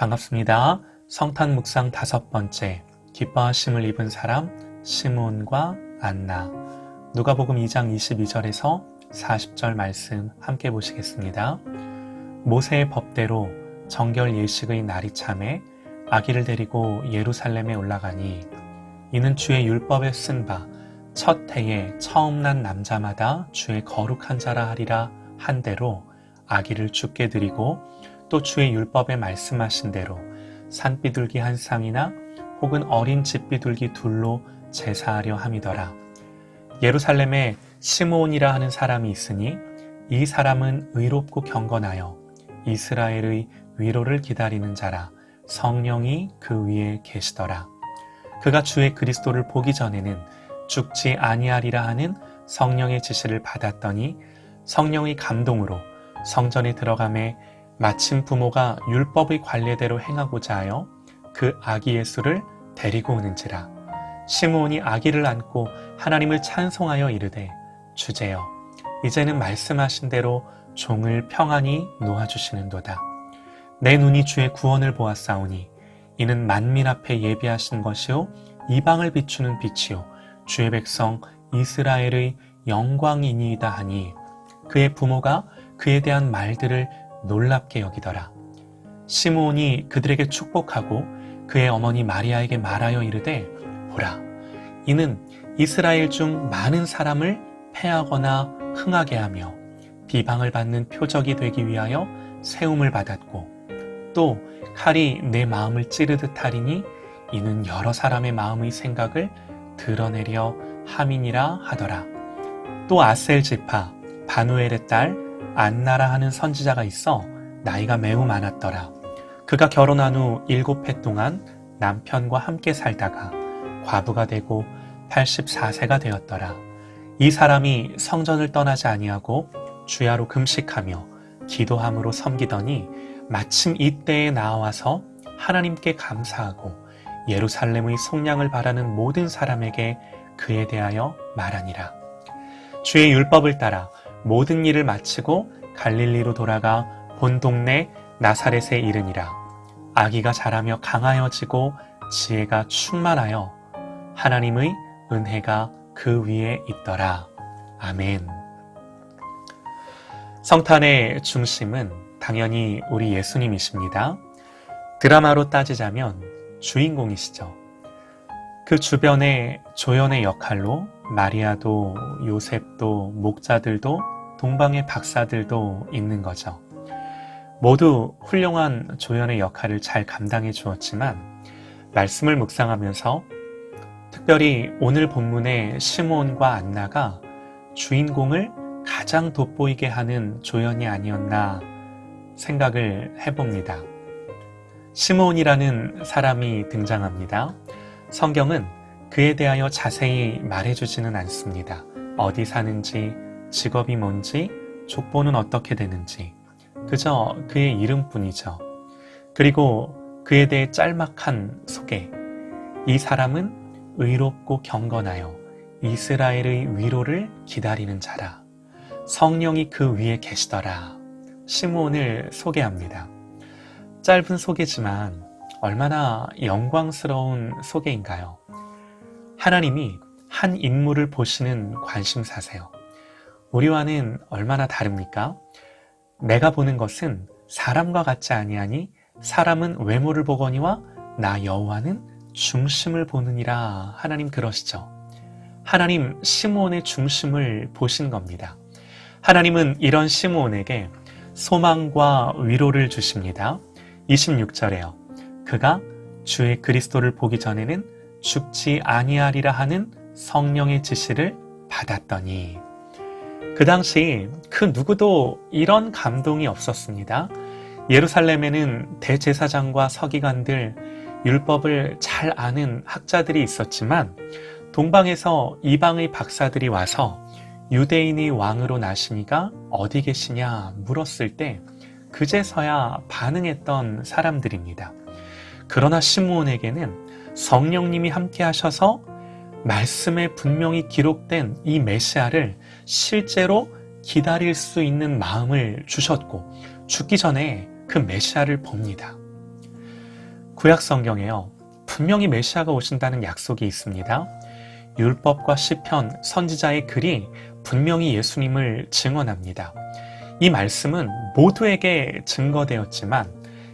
반갑습니다. 성탄 묵상 5번째, 기뻐하심을 입은 사람 시므온과 안나. 누가복음 2장 22절에서 40절 말씀 함께 보시겠습니다. 모세의 법대로 정결 예식의 날이 참에 아기를 데리고 예루살렘에 올라가니 이는 주의 율법에 쓴 바 첫 해에 처음 난 남자마다 주의 거룩한 자라 하리라 한 대로 아기를 주께 드리고 또 주의 율법에 말씀하신 대로 산비둘기 한 쌍이나 혹은 어린 집비둘기 둘로 제사하려 함이더라. 예루살렘에 시므온이라 하는 사람이 있으니 이 사람은 의롭고 경건하여 이스라엘의 위로를 기다리는 자라. 성령이 그 위에 계시더라. 그가 주의 그리스도를 보기 전에는 죽지 아니하리라 하는 성령의 지시를 받았더니 성령의 감동으로 성전에 들어가매 마침 부모가 율법의 관례대로 행하고자 하여 그 아기 예수를 데리고 오는지라. 시므온이 아기를 안고 하나님을 찬송하여 이르되 주제여 이제는 말씀하신 대로 종을 평안히 놓아주시는도다. 내 눈이 주의 구원을 보았사오니 이는 만민 앞에 예비하신 것이요 이방을 비추는 빛이요 주의 백성 이스라엘의 영광이니이다 하니 그의 부모가 그에 대한 말들을 놀랍게 여기더라. 시므온이 그들에게 축복하고 그의 어머니 마리아에게 말하여 이르되 보라 이는 이스라엘 중 많은 사람을 패하거나 흥하게 하며 비방을 받는 표적이 되기 위하여 세움을 받았고 또 칼이 내 마음을 찌르듯 하리니 이는 여러 사람의 마음의 생각을 드러내려 함이니라 하더라. 또 아셀 지파 바누엘의 딸 안나라 하는 선지자가 있어 나이가 매우 많았더라. 그가 결혼한 후 7해 동안 남편과 함께 살다가 과부가 되고 84세가 되었더라. 이 사람이 성전을 떠나지 아니하고 주야로 금식하며 기도함으로 섬기더니 마침 이때에 나와서 하나님께 감사하고 예루살렘의 속량을 바라는 모든 사람에게 그에 대하여 말하니라. 주의 율법을 따라 모든 일을 마치고 갈릴리로 돌아가 본 동네 나사렛에 이르니라. 아기가 자라며 강하여지고 지혜가 충만하여 하나님의 은혜가 그 위에 있더라. 아멘. 성탄의 중심은 당연히 우리 예수님이십니다. 드라마로 따지자면 주인공이시죠. 그 주변에 조연의 역할로 마리아도 요셉도 목자들도 동방의 박사들도 있는 거죠. 모두 훌륭한 조연의 역할을 잘 감당해 주었지만 말씀을 묵상하면서 특별히 오늘 본문의 시므온과 안나가 주인공을 가장 돋보이게 하는 조연이 아니었나 생각을 해봅니다. 시므온이라는 사람이 등장합니다. 성경은 그에 대하여 자세히 말해주지는 않습니다. 어디 사는지, 직업이 뭔지, 족보는 어떻게 되는지 그저 그의 이름뿐이죠. 그리고 그에 대해 짤막한 소개. 이 사람은 의롭고 경건하여 이스라엘의 위로를 기다리는 자라. 성령이 그 위에 계시더라. 시므온을 소개합니다. 짧은 소개지만 얼마나 영광스러운 소개인가요? 하나님이 한 인물을 보시는 관심사세요. 우리와는 얼마나 다릅니까? 내가 보는 것은 사람과 같지 아니하니 사람은 외모를 보거니와 나 여호와는 중심을 보느니라. 하나님 그러시죠. 하나님 시므온의 중심을 보신 겁니다. 하나님은 이런 시므온에게 소망과 위로를 주십니다. 26절에요. 그가 주의 그리스도를 보기 전에는 죽지 아니하리라 하는 성령의 지시를 받았더니 그 당시 그 누구도 이런 감동이 없었습니다. 예루살렘에는 대제사장과 서기관들, 율법을 잘 아는 학자들이 있었지만 동방에서 이방의 박사들이 와서 유대인의 왕으로 나시니가 어디 계시냐 물었을 때 그제서야 반응했던 사람들입니다. 그러나 시므온에게는 성령님이 함께 하셔서 말씀에 분명히 기록된 이 메시아를 실제로 기다릴 수 있는 마음을 주셨고 죽기 전에 그 메시아를 봅니다. 구약 성경에요. 분명히 메시아가 오신다는 약속이 있습니다. 율법과 시편, 선지자의 글이 분명히 예수님을 증언합니다. 이 말씀은 모두에게 증거되었지만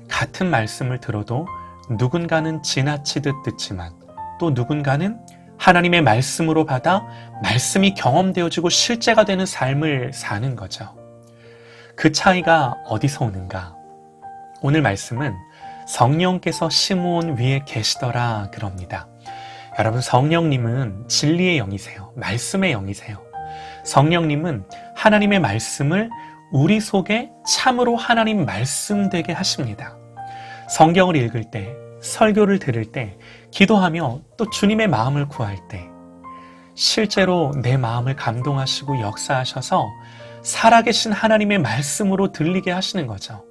같은 말씀을 들어도 누군가는 지나치듯 듣지만 또 누군가는 하나님의 말씀으로 받아 말씀이 경험되어지고 실제가 되는 삶을 사는 거죠. 그 차이가 어디서 오는가? 오늘 말씀은 성령께서 시므온 위에 계시더라 그럽니다. 여러분, 성령님은 진리의 영이세요. 말씀의 영이세요. 성령님은 하나님의 말씀을 우리 속에 참으로 하나님 말씀 되게 하십니다. 성경을 읽을 때, 설교를 들을 때, 기도하며 또 주님의 마음을 구할 때 실제로 내 마음을 감동하시고 역사하셔서 살아계신 하나님의 말씀으로 들리게 하시는 거죠.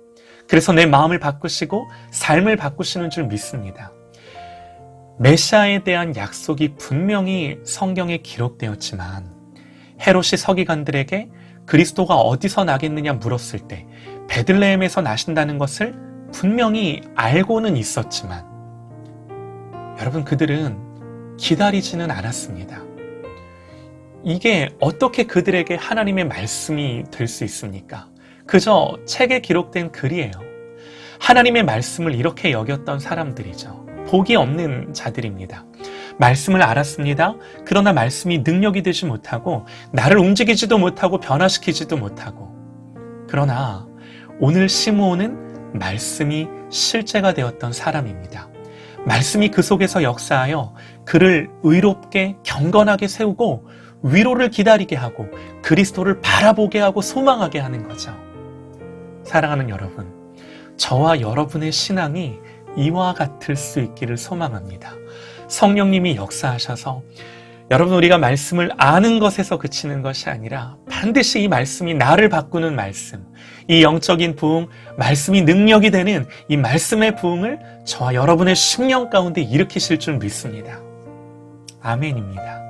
그래서 내 마음을 바꾸시고 삶을 바꾸시는 줄 믿습니다. 메시아에 대한 약속이 분명히 성경에 기록되었지만 헤롯이 서기관들에게 그리스도가 어디서 나겠느냐 물었을 때 베들레헴에서 나신다는 것을 분명히 알고는 있었지만 여러분, 그들은 기다리지는 않았습니다. 이게 어떻게 그들에게 하나님의 말씀이 될 수 있습니까? 그저 책에 기록된 글이에요. 하나님의 말씀을 이렇게 여겼던 사람들이죠. 복이 없는 자들입니다. 말씀을 알았습니다. 그러나 말씀이 능력이 되지 못하고 나를 움직이지도 못하고 변화시키지도 못하고, 그러나 오늘 시므온은 말씀이 실제가 되었던 사람입니다. 말씀이 그 속에서 역사하여 그를 의롭게 경건하게 세우고 위로를 기다리게 하고 그리스도를 바라보게 하고 소망하게 하는 거죠. 사랑하는 여러분, 저와 여러분의 신앙이 이와 같을 수 있기를 소망합니다. 성령님이 역사하셔서 여러분, 우리가 말씀을 아는 것에서 그치는 것이 아니라 반드시 이 말씀이 나를 바꾸는 말씀, 이 영적인 부흥, 말씀이 능력이 되는 이 말씀의 부흥을 저와 여러분의 심령 가운데 일으키실 줄 믿습니다. 아멘입니다.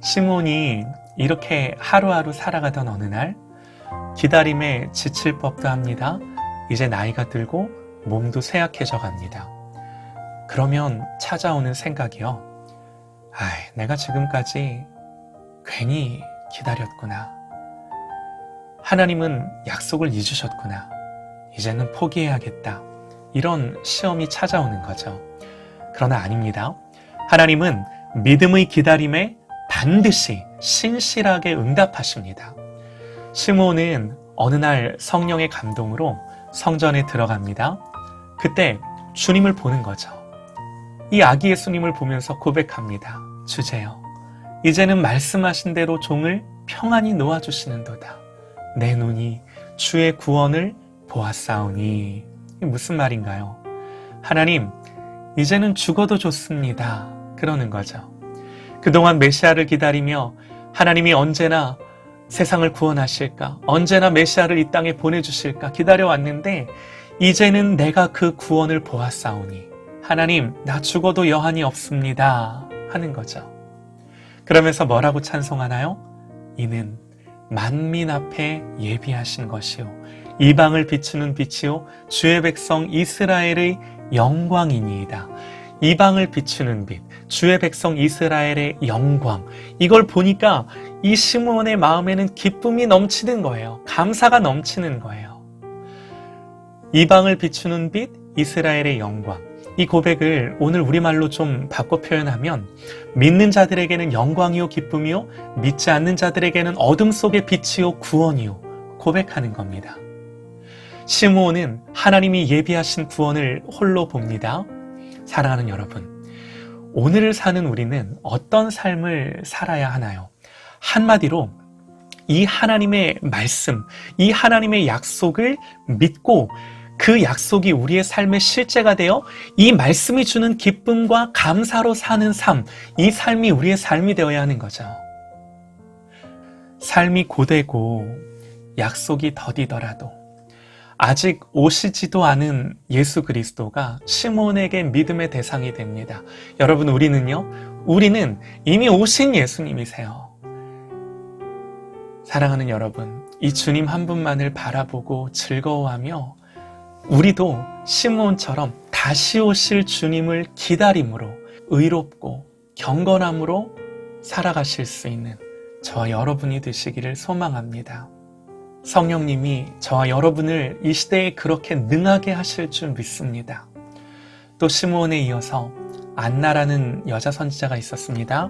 시므온이 이렇게 하루하루 살아가던 어느 날 기다림에 지칠 법도 합니다. 이제 나이가 들고 몸도 쇠약해져 갑니다. 그러면 찾아오는 생각이요. 내가 지금까지 괜히 기다렸구나. 하나님은 약속을 잊으셨구나. 이제는 포기해야겠다. 이런 시험이 찾아오는 거죠. 그러나 아닙니다. 하나님은 믿음의 기다림에 반드시 신실하게 응답하십니다. 시므온은 어느 날 성령의 감동으로 성전에 들어갑니다. 그때 주님을 보는 거죠. 이 아기 예수님을 보면서 고백합니다. 주제여, 이제는 말씀하신 대로 종을 평안히 놓아주시는도다. 내 눈이 주의 구원을 보았사오니. 이게 무슨 말인가요? 하나님, 이제는 죽어도 좋습니다. 그러는 거죠. 그동안 메시아를 기다리며 하나님이 언제나 세상을 구원하실까, 언제나 메시아를 이 땅에 보내주실까 기다려왔는데 이제는 내가 그 구원을 보았사오니 하나님, 나 죽어도 여한이 없습니다 하는 거죠. 그러면서 뭐라고 찬송하나요? 이는 만민 앞에 예비하신 것이요 이방을 비추는 빛이요 주의 백성 이스라엘의 영광이니이다. 이방을 비추는 빛, 주의 백성 이스라엘의 영광, 이걸 보니까 이 시므온의 마음에는 기쁨이 넘치는 거예요. 감사가 넘치는 거예요. 이방을 비추는 빛, 이스라엘의 영광, 이 고백을 오늘 우리말로 좀 바꿔 표현하면 믿는 자들에게는 영광이요 기쁨이요, 믿지 않는 자들에게는 어둠 속의 빛이요 구원이요 고백하는 겁니다. 시므온은 하나님이 예비하신 구원을 홀로 봅니다. 사랑하는 여러분, 오늘을 사는 우리는 어떤 삶을 살아야 하나요? 한마디로 이 하나님의 말씀, 이 하나님의 약속을 믿고 그 약속이 우리의 삶의 실제가 되어 이 말씀이 주는 기쁨과 감사로 사는 삶, 이 삶이 우리의 삶이 되어야 하는 거죠. 삶이 고되고 약속이 더디더라도 아직 오시지도 않은 예수 그리스도가 시므온에게 믿음의 대상이 됩니다. 여러분, 우리는 이미 오신 예수님이세요. 사랑하는 여러분, 이 주님 한 분만을 바라보고 즐거워하며 우리도 시므온처럼 다시 오실 주님을 기다림으로 의롭고 경건함으로 살아가실 수 있는 저와 여러분이 되시기를 소망합니다. 성령님이 저와 여러분을 이 시대에 그렇게 능하게 하실 줄 믿습니다. 또 시므온에 이어서 안나라는 여자 선지자가 있었습니다.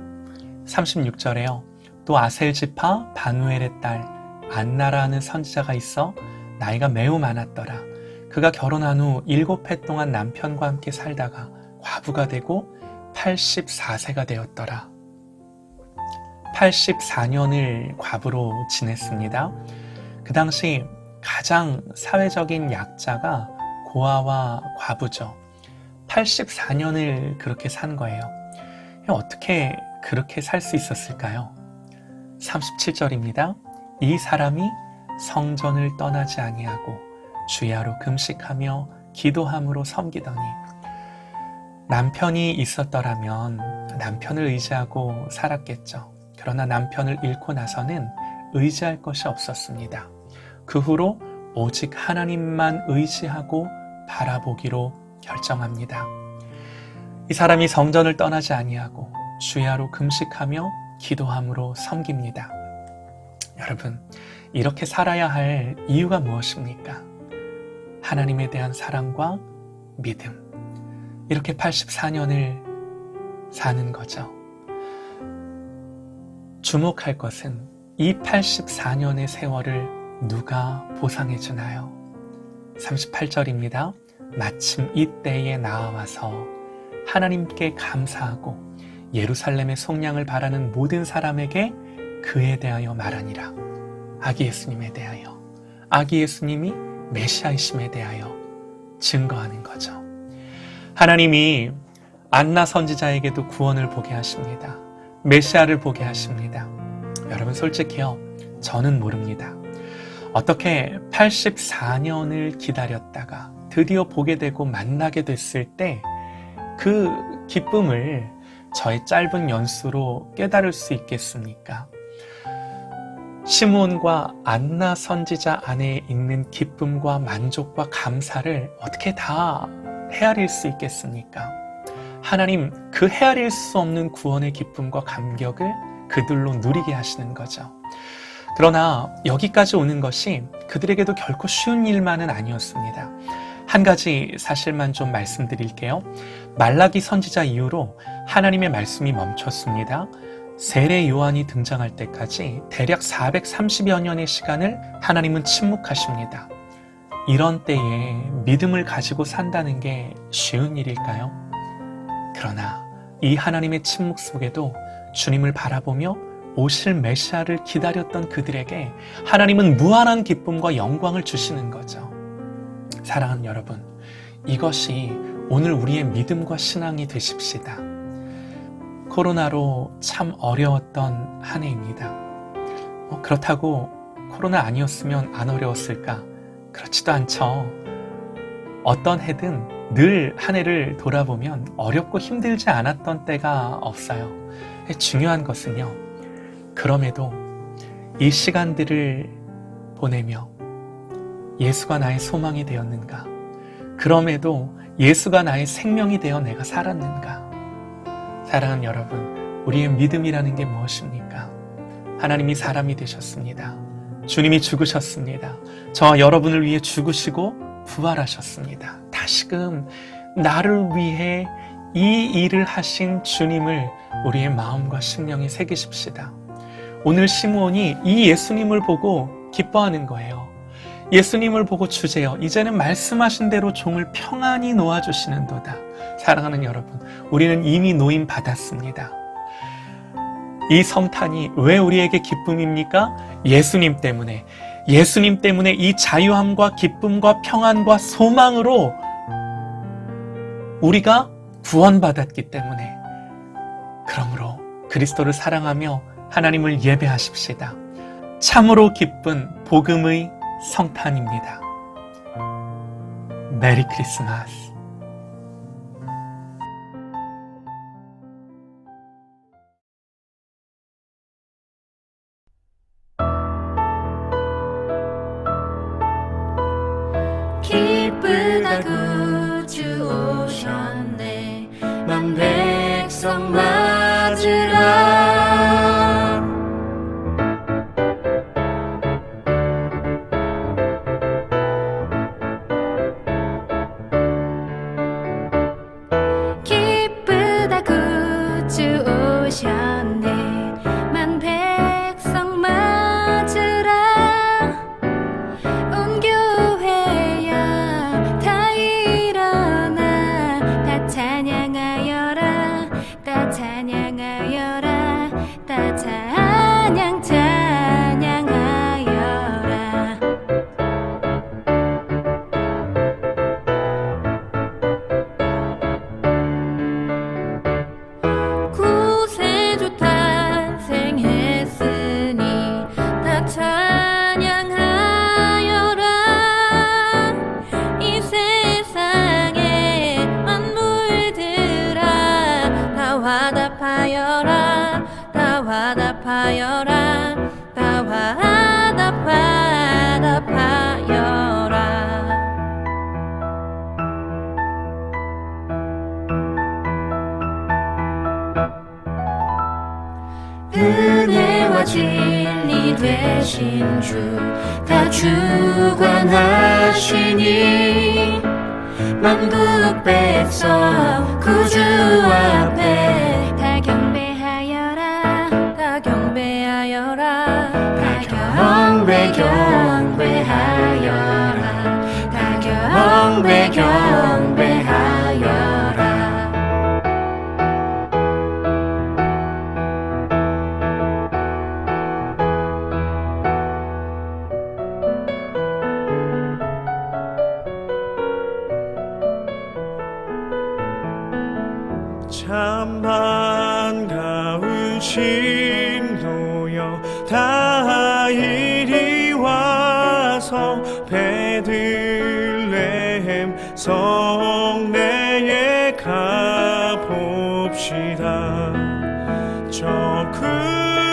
36절에요. 또 아셀 지파 바누엘의 딸 안나라는 선지자가 있어 나이가 매우 많았더라. 그가 결혼한 후 7해 동안 남편과 함께 살다가 과부가 되고 84세가 되었더라. 84년을 과부로 지냈습니다. 그 당시 가장 사회적인 약자가 고아와 과부죠. 84년을 그렇게 산 거예요. 어떻게 그렇게 살 수 있었을까요? 37절입니다. 이 사람이 성전을 떠나지 아니하고 주야로 금식하며 기도함으로 섬기더니. 남편이 있었더라면 남편을 의지하고 살았겠죠. 그러나 남편을 잃고 나서는 의지할 것이 없었습니다. 그 후로 오직 하나님만 의지하고 바라보기로 결정합니다. 이 사람이 성전을 떠나지 아니하고 주야로 금식하며 기도함으로 섬깁니다. 여러분, 이렇게 살아야 할 이유가 무엇입니까? 하나님에 대한 사랑과 믿음. 이렇게 84년을 사는 거죠. 주목할 것은 이 84년의 세월을 누가 보상해 주나요? 38절입니다. 마침 이때에 나와서 하나님께 감사하고 예루살렘의 속량을 바라는 모든 사람에게 그에 대하여 말하니라. 아기 예수님에 대하여, 아기 예수님이 메시아이심에 대하여 증거하는 거죠. 하나님이 안나 선지자에게도 구원을 보게 하십니다. 메시아를 보게 하십니다. 여러분, 솔직히요, 저는 모릅니다. 어떻게 84년을 기다렸다가 드디어 보게 되고 만나게 됐을 때 그 기쁨을 저의 짧은 연수로 깨달을 수 있겠습니까? 시므온과 안나 선지자 안에 있는 기쁨과 만족과 감사를 어떻게 다 헤아릴 수 있겠습니까? 하나님, 그 헤아릴 수 없는 구원의 기쁨과 감격을 그들로 누리게 하시는 거죠. 그러나 여기까지 오는 것이 그들에게도 결코 쉬운 일만은 아니었습니다. 한 가지 사실만 좀 말씀드릴게요. 말라기 선지자 이후로 하나님의 말씀이 멈췄습니다. 세례 요한이 등장할 때까지 대략 430여 년의 시간을 하나님은 침묵하십니다. 이런 때에 믿음을 가지고 산다는 게 쉬운 일일까요? 그러나 이 하나님의 침묵 속에도 주님을 바라보며 오실 메시아를 기다렸던 그들에게 하나님은 무한한 기쁨과 영광을 주시는 거죠. 사랑하는 여러분, 이것이 오늘 우리의 믿음과 신앙이 되십시다. 코로나로 참 어려웠던 한 해입니다. 그렇다고 코로나 아니었으면 안 어려웠을까? 그렇지도 않죠. 어떤 해든 늘 한 해를 돌아보면 어렵고 힘들지 않았던 때가 없어요. 중요한 것은요, 그럼에도 이 시간들을 보내며 예수가 나의 소망이 되었는가? 그럼에도 예수가 나의 생명이 되어 내가 살았는가? 사랑하는 여러분, 우리의 믿음이라는 게 무엇입니까? 하나님이 사람이 되셨습니다. 주님이 죽으셨습니다. 저와 여러분을 위해 죽으시고 부활하셨습니다. 다시금 나를 위해 이 일을 하신 주님을 우리의 마음과 심령에 새기십시다. 오늘 시므온이 이 예수님을 보고 기뻐하는 거예요. 예수님을 보고 주제여, 이제는 말씀하신 대로 종을 평안히 놓아주시는도다. 사랑하는 여러분, 우리는 이미 놓임 받았습니다. 이 성탄이 왜 우리에게 기쁨입니까? 예수님 때문에. 예수님 때문에 이 자유함과 기쁨과 평안과 소망으로 우리가 구원받았기 때문에. 그러므로 그리스도를 사랑하며 하나님을 예배하십시다. 참으로 기쁜 복음의 성탄입니다. 메리 크리스마스. 기쁜 백성 맞으라. 기쁘다 구주 오셨네. 만 백성 맞으라. 온 교회야 다 일어나. 다 찬양하여라. 다 찬양하여라. 다 찬양하여라. 구세주 탄생했으니 다 찬양하여라. 이 세상의 만물들아 다 화답하여라. 다 화답하여라. 다 화답하여라. 은혜와 진리 되신 주 다 주관하시니 만국 백성 구주 앞에 다 경배하여라. 다 경배하여라. 다 경배하여라. 다 경배하여라. 참 반가운 신도여 다 이리 와서 베들레헴 성내에 가봅시다. 저 큰